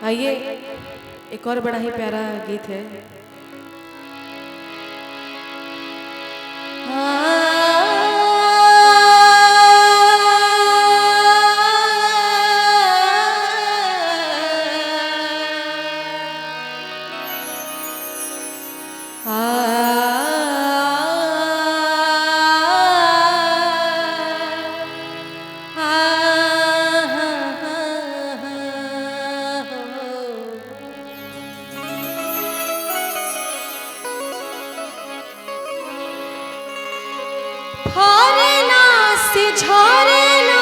आइए एक और बड़ा ही प्यारा गीत है। फरेना से झरेना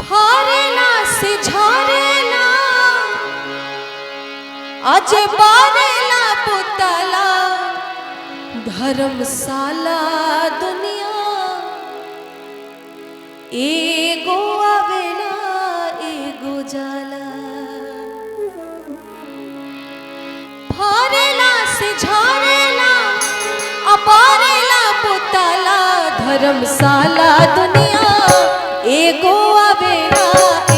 फरेना से झरेना आज बारेला पुतला धर्मशाला दुनिया एगो आवेला एगो जाला फरेला से झरेला अपारेला पुतला धर्मशाला दुनिया एगो आवेला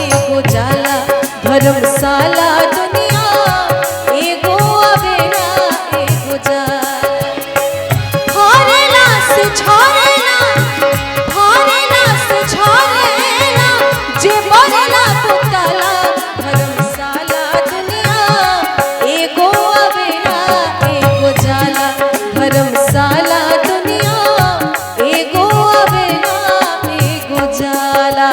एगो जाला धर्मशाला दुनिया एगो आवेला एगो जाला फरेला से झरेला फरेला से झरेला जे बरेला पुतला धर्मशाला दुनिया एगो आवेला एगो जाला धर्मशाला दुनिया एगो आवेला एगो जाला।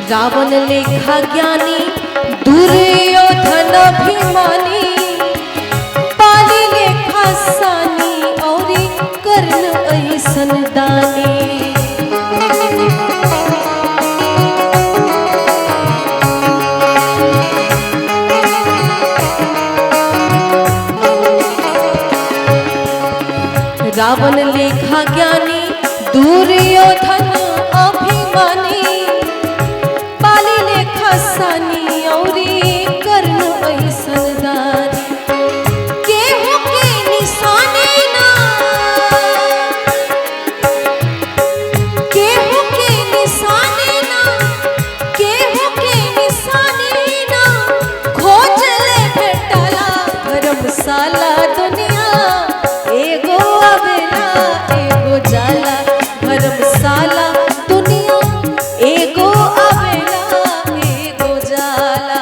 रावण लेखा ज्ञानी दुर्योधन अभिमानी पाली लेखा सानी औरी कर्ण ऐसन दानी रावण लेखा ज्ञानी दुर्योधन अभिमानी सानी औरी कर्ण ऐसन दानी केहू के निशानी ना केहू के निशानी ना केहू के निशानी ना खोज ले भेटला धर्मशाला दुनिया एगो आवेला एगो जाला धर्मशाला दुनिया एगो आवेला एगो जाला।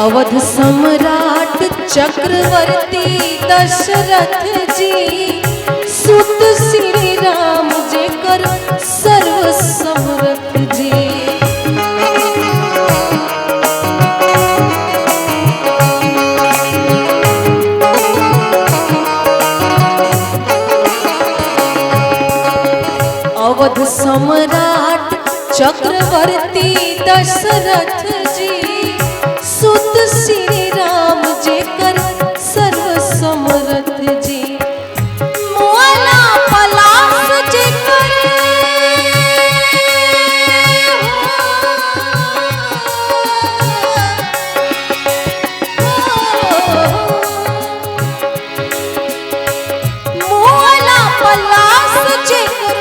अवध सम्राट चक्रवर्ती दशरथ जी सुत श्री राम जे कर सर्व समर्थ जी अवध सम्राट चक्रवर्ती दशरथ जी सुत श्री राम जे कर सर्व समर्थ जी मोला पलास जे कर मोला पलास जे कर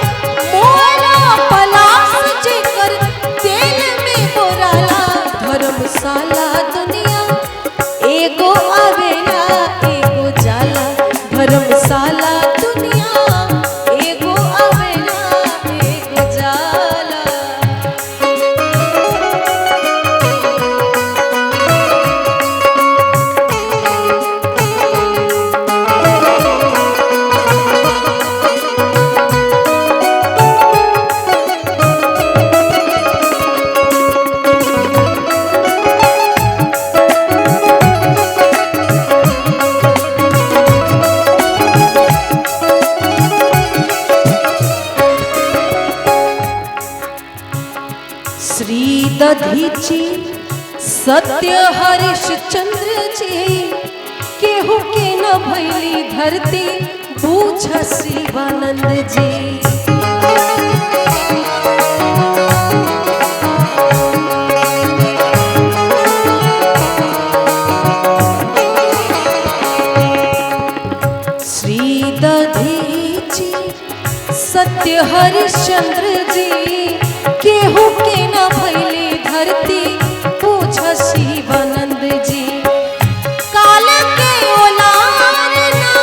मोला पलास जे कर तेल में बोराला धर्मशाला दुनिया दधीची सत्य हरिश्चंद्र जी केहू के न भैली धरती बूझ शिवानंद जी। श्री दधीची सत्य हरिश्चंद्र जी केहू के न भैली धरती पूछ शिवानंद जी। काल के ओलार ना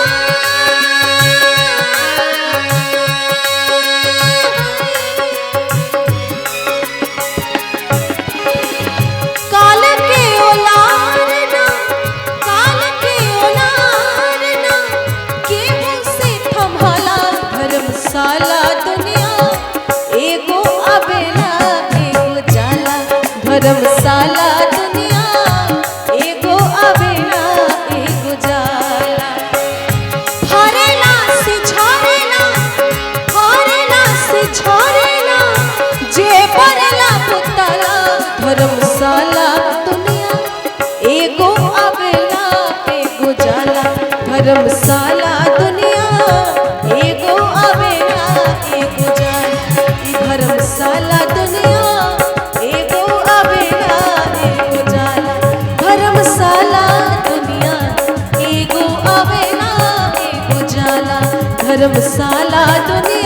काल के ओलार ना काल के ओलार ना केहू से थमला धर्मशाला दुनिया एगो अबेला एगो जाला धर्मशाला दुनिया एगो अबेला एगो जाला। हरेला से झरेला हरेला से झरेला जे बरला पुतला धर्मशाला दुनिया एगो अबेला एगो जाला धर्मशाला दुनिया एगो अबेला एगो जाला। धर्मशाला दुनिया एगो अबेला एगो जाला धर्मशाला दुनिया एगो अबेला एगो जाला धर्मशाला दुनिया।